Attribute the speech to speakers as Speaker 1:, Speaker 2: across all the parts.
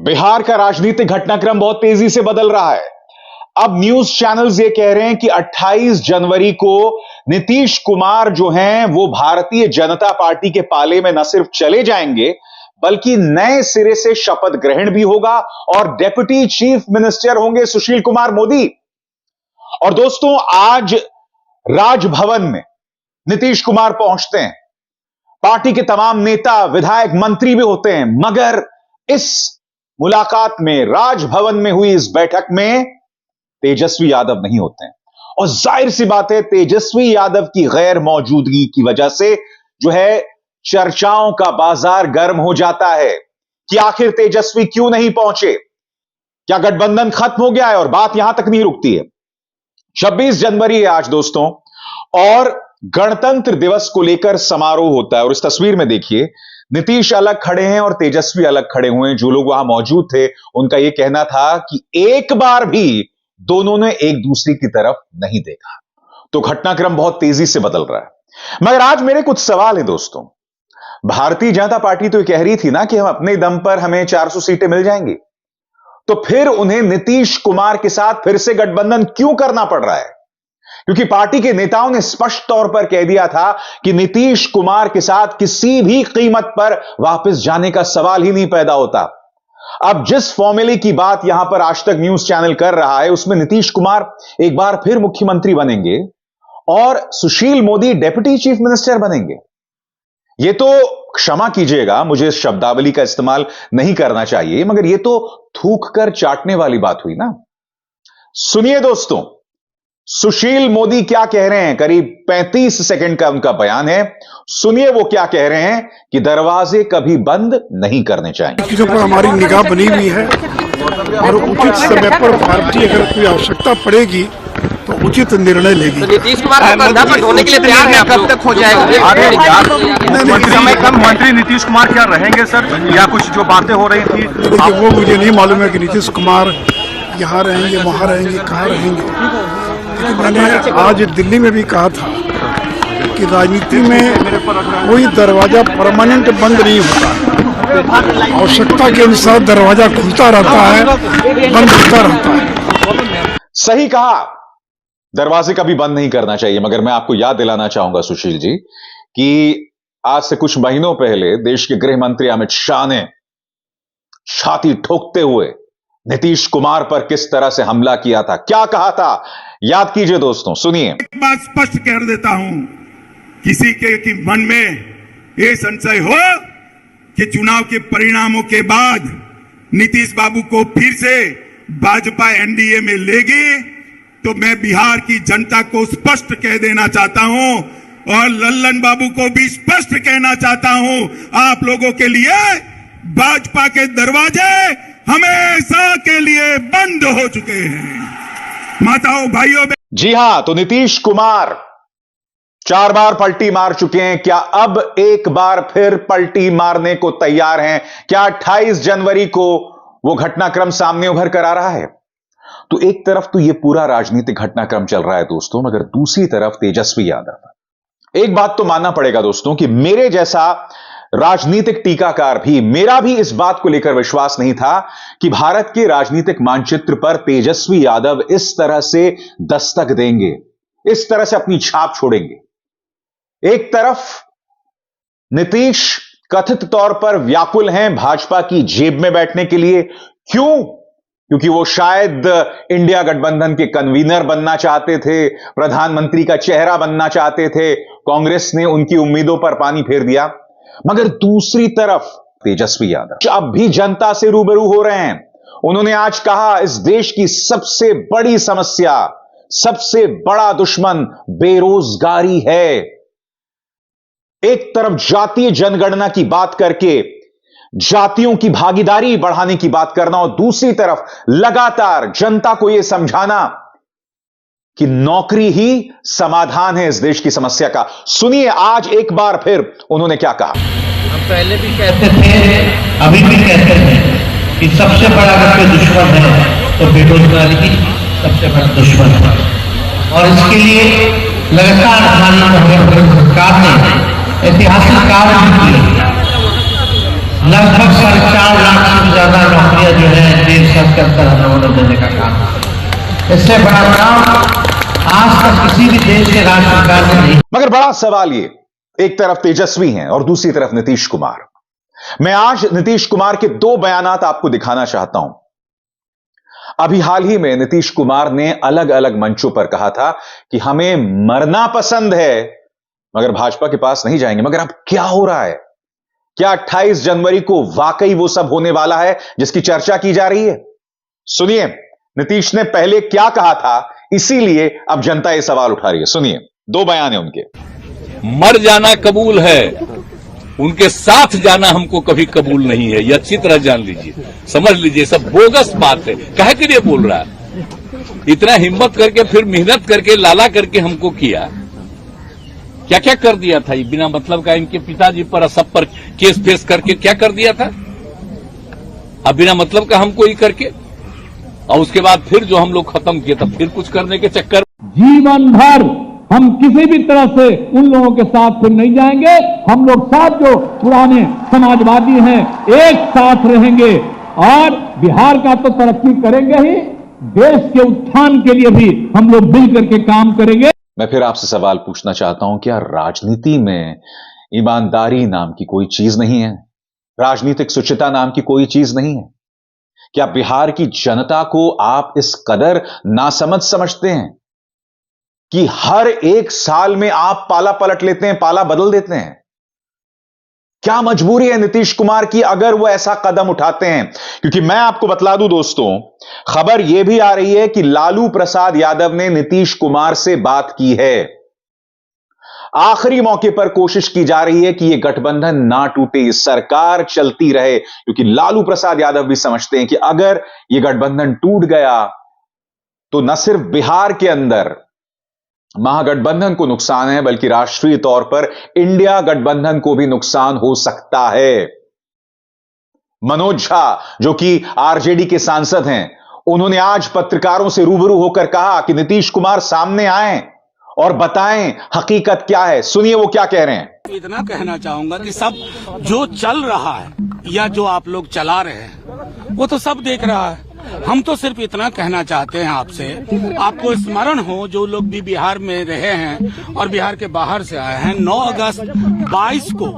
Speaker 1: बिहार का राजनीतिक घटनाक्रम बहुत तेजी से बदल रहा है। अब न्यूज चैनल्स ये कह रहे हैं कि 28 जनवरी को नीतीश कुमार जो हैं वो भारतीय जनता पार्टी के पाले में न सिर्फ चले जाएंगे बल्कि नए सिरे से शपथ ग्रहण भी होगा और डेप्यूटी चीफ मिनिस्टर होंगे सुशील कुमार मोदी। और दोस्तों, आज राजभवन में नीतीश कुमार पहुंचते हैं, पार्टी के तमाम नेता विधायक मंत्री भी होते हैं, मगर इस मुलाकात में, राजभवन में हुई इस बैठक में तेजस्वी यादव नहीं होते हैं। और जाहिर सी बात है, तेजस्वी यादव की गैर मौजूदगी की वजह से जो है चर्चाओं का बाजार गर्म हो जाता है कि आखिर तेजस्वी क्यों नहीं पहुंचे, क्या गठबंधन खत्म हो गया है। और बात यहां तक नहीं रुकती है। 26 जनवरी है आज दोस्तों, और गणतंत्र दिवस को लेकर समारोह होता है। और इस तस्वीर में देखिए, नीतीश अलग खड़े हैं और तेजस्वी अलग खड़े हुए हैं। जो लोग वहां मौजूद थे उनका यह कहना था कि एक बार भी दोनों ने एक दूसरे की तरफ नहीं देखा। तो घटनाक्रम बहुत तेजी से बदल रहा है। मगर आज मेरे कुछ सवाल हैं दोस्तों। भारतीय जनता पार्टी तो ये कह रही थी ना कि हम अपने दम पर हमें 400 सीटें मिल जाएंगी, तो फिर उन्हें नीतीश कुमार के साथ फिर से गठबंधन क्यों करना पड़ रहा है? क्योंकि पार्टी के नेताओं ने स्पष्ट तौर पर कह दिया था कि नीतीश कुमार के साथ किसी भी कीमत पर वापस जाने का सवाल ही नहीं पैदा होता। अब जिस फॉर्मूले की बात यहां पर आज तक न्यूज चैनल कर रहा है, उसमें नीतीश कुमार एक बार फिर मुख्यमंत्री बनेंगे और Sushil Modi deputy chief minister बनेंगे। यह तो, क्षमा कीजिएगा, मुझे इस शब्दावली का इस्तेमाल नहीं करना चाहिए, मगर यह तो थूक कर चाटने वाली बात हुई ना। सुनिए दोस्तों, सुशील मोदी क्या कह रहे हैं। करीब 35 सेकंड का उनका बयान है। सुनिए वो क्या कह रहे हैं कि दरवाजे कभी बंद नहीं करने चाहिए।
Speaker 2: चीजों पर हमारी निगाह बनी हुई है और उचित समय पर पार्टी अगर कोई आवश्यकता पड़ेगी तो उचित निर्णय लेगी।
Speaker 3: तो नीतीश कुमार को कंधा पर ढोने के लिए तैयार है, कब तक हो जाएगा?
Speaker 4: मंत्री नीतीश कुमार क्या रहेंगे सर, या कुछ जो बातें हो रही थी?
Speaker 2: देखिए, वो मुझे नहीं मालूम है कि नीतीश कुमार यहाँ रहेंगे, वहाँ रहेंगे, कहाँ रहेंगे। लेकिन मैंने आज दिल्ली में भी कहा था कि राजनीति में कोई दरवाजा परमानेंट बंद नहीं होता। आवश्यकता के अनुसार दरवाजा खुलता रहता है, बंद होता रहता है।
Speaker 1: सही कहा, दरवाजे कभी बंद नहीं करना चाहिए। मगर मैं आपको याद दिलाना चाहूंगा सुशील जी कि आज से कुछ महीनों पहले देश के गृह मंत्री अमित शाह ने छाती ठोकते हुए नीतीश कुमार पर किस तरह से हमला किया था, क्या कहा था, याद कीजिए दोस्तों, सुनिए।
Speaker 5: एक बात स्पष्ट कर देता हूं, किसी के मन में यह संशय हो कि चुनाव के परिणामों के बाद नीतीश बाबू को फिर से भाजपा एनडीए में लेगी, तो मैं बिहार की जनता को स्पष्ट कह देना चाहता हूं और लल्लन बाबू को भी स्पष्ट कहना चाहता हूं, आप लोगों के लिए भाजपा के दरवाजे हमेशा के लिए बंद हो चुके हैं। माताओं, भाइयों,
Speaker 1: जी हां, तो नीतीश कुमार 4 बार पलटी मार चुके हैं। क्या अब एक बार फिर पलटी मारने को तैयार हैं? क्या 28 जनवरी को वो घटनाक्रम सामने उभर कर आ रहा है? तो एक तरफ तो ये पूरा राजनीतिक घटनाक्रम चल रहा है दोस्तों, मगर दूसरी तरफ तेजस्वी यादव। एक बात तो मानना पड़ेगा दोस्तों कि मेरे जैसा राजनीतिक टीकाकार भी, मेरा भी इस बात को लेकर विश्वास नहीं था कि भारत के राजनीतिक मानचित्र पर तेजस्वी यादव इस तरह से दस्तक देंगे, इस तरह से अपनी छाप छोड़ेंगे। एक तरफ नीतीश कथित तौर पर व्याकुल हैं भाजपा की जेब में बैठने के लिए। क्यों? क्योंकि वो शायद इंडिया गठबंधन के कन्वीनर बनना चाहते थे, प्रधानमंत्री का चेहरा बनना चाहते थे। कांग्रेस ने उनकी उम्मीदों पर पानी फेर दिया। मगर दूसरी तरफ तेजस्वी यादव अब भी जनता से रूबरू हो रहे हैं। उन्होंने आज कहा, इस देश की सबसे बड़ी समस्या, सबसे बड़ा दुश्मन बेरोजगारी है। एक तरफ जातीय जनगणना की बात करके जातियों की भागीदारी बढ़ाने की बात करना, और दूसरी तरफ लगातार जनता को यह समझाना कि नौकरी ही समाधान है इस देश की समस्या का। सुनिए आज एक बार फिर उन्होंने क्या कहा।
Speaker 3: हम पहले भी कहते
Speaker 6: थे, अभी भी कहते हैं कि सबसे बड़ा अगर कोई दुश्मन है तो बेरोजगारी ही सबसे बड़ा दुश्मन है। और इसके लिए लगातार सरकार ने ऐतिहासिक कार्य किए। लगभग 4.5 लाख से ज्यादा नौकरियां जो है 1.5 साल के अंदर हम लोगों ने देने का काम किया। इससे बड़ा काम आज तक किसी भी देश के राज्य सरकार ने नहीं।
Speaker 1: मगर बड़ा सवाल ये, एक तरफ तेजस्वी हैं और दूसरी तरफ नीतीश कुमार। मैं आज नीतीश कुमार के 2 बयानात आपको दिखाना चाहता हूं। अभी हाल ही में नीतीश कुमार ने अलग अलग मंचों पर कहा था कि हमें मरना पसंद है मगर भाजपा के पास नहीं जाएंगे। मगर अब क्या हो रहा है? क्या 28 जनवरी को वाकई वो सब होने वाला है जिसकी चर्चा की जा रही है? सुनिए नीतीश ने पहले क्या कहा था, इसीलिए अब जनता ये सवाल उठा रही है। सुनिए, 2 बयान है उनके।
Speaker 7: मर जाना कबूल है, उनके साथ जाना हमको कभी कबूल नहीं है। ये अच्छी तरह जान लीजिए, समझ लीजिए, सब बोगस बात है। काहे के लिए बोल रहा है? इतना हिम्मत करके फिर मेहनत करके लाला करके हमको किया, क्या क्या कर दिया था? ये बिना मतलब का इनके पिताजी पर सब पर केस फेस करके क्या कर दिया था? अब बिना मतलब का हमको ही करके, और उसके बाद फिर जो हम लोग खत्म किए तब फिर कुछ करने के चक्कर।
Speaker 8: जीवन भर हम किसी भी तरह से उन लोगों के साथ फिर नहीं जाएंगे। हम लोग साथ जो पुराने समाजवादी हैं एक साथ रहेंगे और बिहार का तो तरक्की करेंगे ही, देश के उत्थान के लिए भी हम लोग मिल करके काम करेंगे।
Speaker 1: मैं फिर आपसे सवाल पूछना चाहता हूं, क्या राजनीति में ईमानदारी नाम की कोई चीज नहीं है? राजनीतिक शुचिता नाम की कोई चीज नहीं है? क्या बिहार की जनता को आप इस कदर नासमझ समझते हैं कि हर 1 साल में आप पाला पलट लेते हैं, पाला बदल देते हैं? क्या मजबूरी है नीतीश कुमार की अगर वो ऐसा कदम उठाते हैं? क्योंकि मैं आपको बतला दूं दोस्तों, खबर यह भी आ रही है कि लालू प्रसाद यादव ने नीतीश कुमार से बात की है। आखिरी मौके पर कोशिश की जा रही है कि यह गठबंधन ना टूटे, सरकार चलती रहे, क्योंकि लालू प्रसाद यादव भी समझते हैं कि अगर यह गठबंधन टूट गया तो न सिर्फ बिहार के अंदर महागठबंधन को नुकसान है बल्कि राष्ट्रीय तौर पर इंडिया गठबंधन को भी नुकसान हो सकता है। मनोज झा जो कि आरजेडी के सांसद हैं, उन्होंने आज पत्रकारों से रूबरू होकर कहा कि नीतीश कुमार सामने आएं और बताएं हकीकत क्या है। सुनिए वो क्या कह रहे हैं।
Speaker 9: इतना कहना चाहूंगा कि सब जो चल रहा है या जो आप लोग चला रहे हैं वो तो सब देख रहा है। हम तो सिर्फ इतना कहना चाहते हैं आपसे, आपको स्मरण हो जो लोग भी बिहार में रहे हैं और बिहार के बाहर से आए हैं, 9 अगस्त 22 को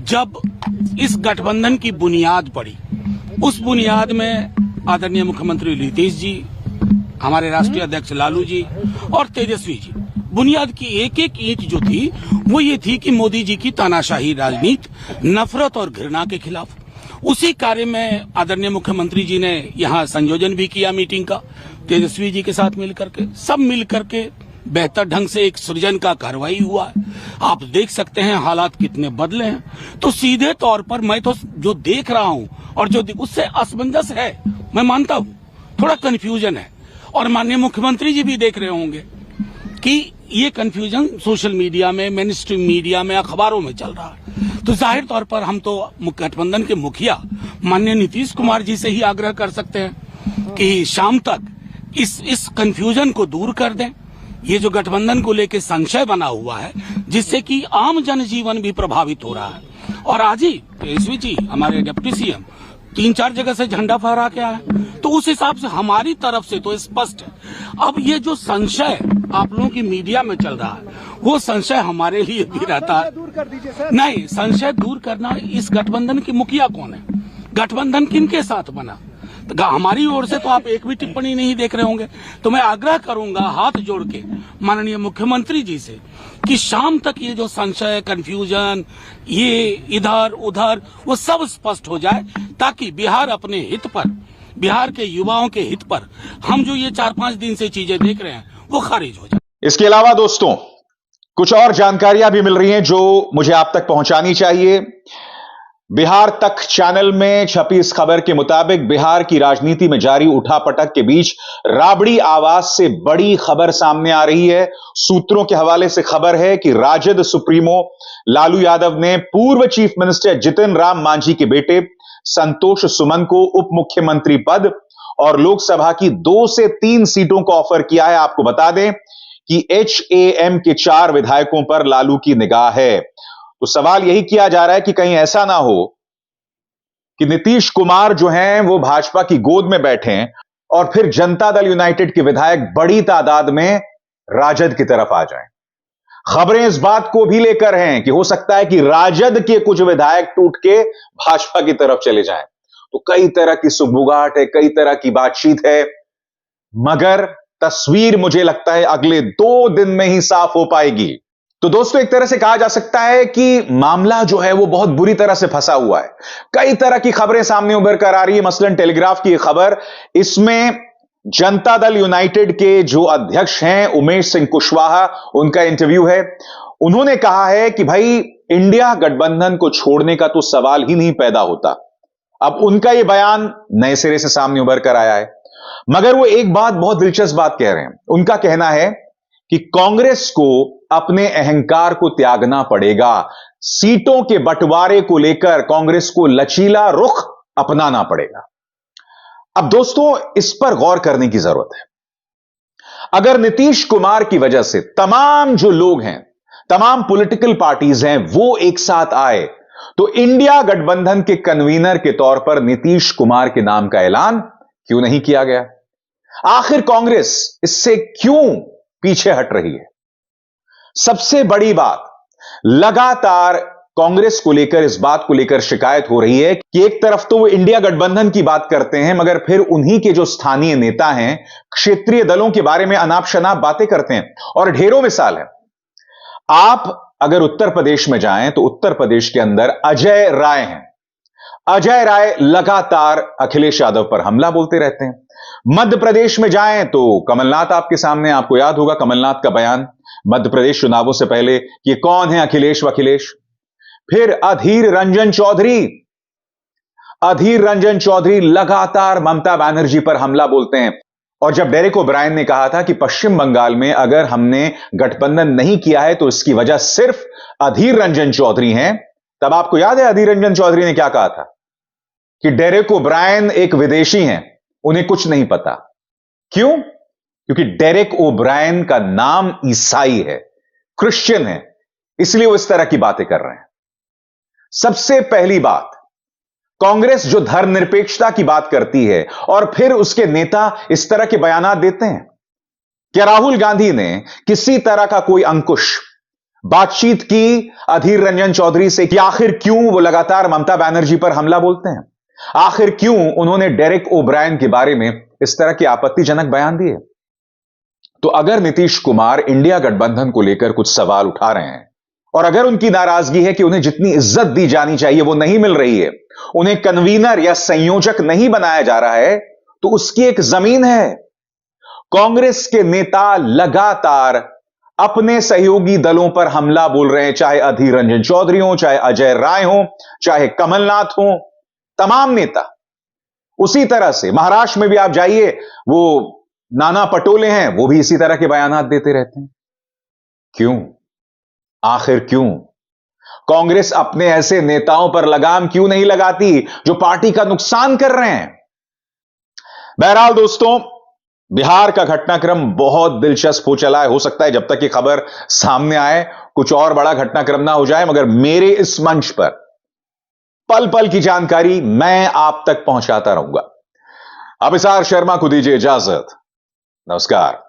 Speaker 9: जब इस गठबंधन की बुनियाद पड़ी, उस बुनियाद में आदरणीय मुख्यमंत्री नीतीश जी, हमारे राष्ट्रीय अध्यक्ष लालू जी और तेजस्वी जी, बुनियाद की एक एक ईंट जो थी वो ये थी कि मोदी जी की तानाशाही राजनीति, नफरत और घृणा के खिलाफ। उसी कार्य में आदरणीय मुख्यमंत्री जी ने यहाँ संयोजन भी किया मीटिंग का, तेजस्वी जी के साथ मिलकर के, सब मिलकर के बेहतर ढंग से एक सृजन का कार्रवाई हुआ है। आप देख सकते हैं हालात कितने बदले हैं। तो सीधे तौर पर मैं तो जो देख रहा हूं और जो उससे असमंजस है, मैं मानता हूं थोड़ा कंफ्यूजन है, और माननीय मुख्यमंत्री जी भी देख रहे होंगे कि ये कंफ्यूजन सोशल मीडिया में, मेन स्ट्रीम मीडिया में, अखबारों में चल रहा है। तो जाहिर तौर पर हम तो गठबंधन के मुखिया माननीय नीतीश कुमार जी से ही आग्रह कर सकते हैं कि शाम तक इस कंफ्यूजन को दूर कर दें। ये जो गठबंधन को लेकर संशय बना हुआ है जिससे कि आम जनजीवन भी प्रभावित हो रहा है। और आज ही तेजस्वी जी हमारे डिप्टी सीएम 3-4 जगह से झंडा फहरा के आए, तो उस हिसाब से हमारी तरफ से तो स्पष्ट है। अब ये जो संशय आप लोगों की मीडिया में चल रहा है वो संशय हमारे लिए भी रहता है। दूर कर दीजिए सर। नहीं, संशय दूर करना, इस गठबंधन की मुखिया कौन है, गठबंधन किनके साथ बना, तो हमारी ओर से तो आप एक भी टिप्पणी नहीं देख रहे होंगे। तो मैं आग्रह करूंगा हाथ जोड़ के माननीय मुख्यमंत्री जी से कि शाम तक ये जो संशय, कंफ्यूजन, ये इधर उधर, वो सब स्पष्ट हो जाए, ताकि बिहार अपने हित पर, बिहार के युवाओं के हित पर हम जो ये 4-5 दिन से चीजें देख रहे हैं वो खारिज हो जाए।
Speaker 1: इसके अलावा दोस्तों कुछ और जानकारियां भी मिल रही हैं जो मुझे आप तक पहुंचानी चाहिए। बिहार तक चैनल में छपी इस खबर के मुताबिक बिहार की राजनीति में जारी उठापटक के बीच राबड़ी आवाज से बड़ी खबर सामने आ रही है। सूत्रों के हवाले से खबर है कि राजद सुप्रीमो लालू यादव ने पूर्व चीफ मिनिस्टर जितिन राम मांझी के बेटे संतोष सुमन को उप मुख्यमंत्री पद और लोकसभा की 2 से 3 सीटों को ऑफर किया है। आपको बता दें कि HAM के 4 विधायकों पर लालू की निगाह है। तो सवाल यही किया जा रहा है कि कहीं ऐसा ना हो कि नीतीश कुमार जो हैं वो भाजपा की गोद में बैठे हैं और फिर जनता दल यूनाइटेड के विधायक बड़ी तादाद में राजद की तरफ आ जाएं। खबरें इस बात को भी लेकर हैं कि हो सकता है कि राजद के कुछ विधायक टूट के भाजपा की तरफ चले जाएं। तो कई तरह की सुगबुगाहट है, कई तरह की बातचीत है, मगर तस्वीर मुझे लगता है अगले 2 दिन में ही साफ हो पाएगी। तो दोस्तों, एक तरह से कहा जा सकता है कि मामला जो है वो बहुत बुरी तरह से फंसा हुआ है। कई तरह की खबरें सामने उभर कर आ रही है। मसलन टेलीग्राफ की खबर, इसमें जनता दल यूनाइटेड के जो अध्यक्ष हैं उमेश सिंह कुशवाहा, उनका इंटरव्यू है। उन्होंने कहा है कि भाई इंडिया गठबंधन को छोड़ने का तो सवाल ही नहीं पैदा होता। अब उनका यह बयान नए सिरे से सामने उभर कर आया है, मगर वो एक बात, बहुत दिलचस्प बात कह रहे हैं। उनका कहना है कि कांग्रेस को अपने अहंकार को त्यागना पड़ेगा, सीटों के बंटवारे को लेकर कांग्रेस को लचीला रुख अपनाना पड़ेगा। अब दोस्तों, इस पर गौर करने की जरूरत है। अगर नीतीश कुमार की वजह से तमाम जो लोग हैं, तमाम पॉलिटिकल पार्टीज हैं, वो एक साथ आए, तो इंडिया गठबंधन के कन्वीनर के तौर पर नीतीश कुमार के नाम का ऐलान क्यों नहीं किया गया? आखिर कांग्रेस इससे क्यों पीछे हट रही है? सबसे बड़ी बात, लगातार कांग्रेस को लेकर, इस बात को लेकर शिकायत हो रही है कि एक तरफ तो वो इंडिया गठबंधन की बात करते हैं, मगर फिर उन्हीं के जो स्थानीय नेता हैं, क्षेत्रीय दलों के बारे में अनाप शनाप बातें करते हैं। और ढेरों मिसाल है। आप अगर उत्तर प्रदेश में जाएं तो उत्तर प्रदेश के अंदर अजय राय हैं। अजय राय लगातार अखिलेश यादव पर हमला बोलते रहते हैं। मध्य प्रदेश में जाएं तो कमलनाथ आपके सामने, आपको याद होगा कमलनाथ का बयान मध्य प्रदेश चुनावों से पहले कि कौन है अखिलेश वखिलेश। फिर अधीर रंजन चौधरी लगातार ममता बनर्जी पर हमला बोलते हैं। और जब डेरेक ओब्रायन ने कहा था कि पश्चिम बंगाल में अगर हमने गठबंधन नहीं किया है तो इसकी वजह सिर्फ अधीर रंजन चौधरी हैं, तब आपको याद है अधीर रंजन चौधरी ने क्या कहा था कि डेरेक ओब्रायन एक विदेशी हैं, उन्हें कुछ नहीं पता। क्यों? क्योंकि डेरेक ओब्रायन का नाम ईसाई है, क्रिश्चियन है, इसलिए वो इस तरह की बातें कर रहे हैं। सबसे पहली बात, कांग्रेस जो धर्मनिरपेक्षता की बात करती है और फिर उसके नेता इस तरह के बयानात देते हैं। क्या राहुल गांधी ने किसी तरह का कोई अंकुश बातचीत की अधीर रंजन चौधरी से कि आखिर क्यों वो लगातार ममता बनर्जी पर हमला बोलते हैं? आखिर क्यों उन्होंने डेरेक ओब्रायन के बारे में इस तरह के आपत्तिजनक बयान दिए? तो अगर नीतीश कुमार इंडिया गठबंधन को लेकर कुछ सवाल उठा रहे हैं और अगर उनकी नाराजगी है कि उन्हें जितनी इज्जत दी जानी चाहिए वो नहीं मिल रही है, उन्हें कन्वीनर या संयोजक नहीं बनाया जा रहा है, तो उसकी एक जमीन है। कांग्रेस के नेता लगातार अपने सहयोगी दलों पर हमला बोल रहे हैं, चाहे अधीर रंजन चौधरी हो, चाहे अजय राय हो, चाहे कमलनाथ हो, तमाम नेता। उसी तरह से महाराष्ट्र में भी आप जाइए, वो नाना पटोले हैं, वो भी इसी तरह के बयानात देते रहते हैं। क्यों? आखिर क्यों? कांग्रेस अपने ऐसे नेताओं पर लगाम क्यों नहीं लगाती जो पार्टी का नुकसान कर रहे हैं? बहरहाल दोस्तों, बिहार का घटनाक्रम बहुत दिलचस्प हो चला है। हो सकता है जब तक ये खबर सामने आए कुछ और बड़ा घटनाक्रम ना हो जाए, मगर मेरे इस मंच पर पल पल की जानकारी मैं आप तक पहुंचाता रहूंगा। अभिसार शर्मा को दीजिए इजाजत। नमस्कार।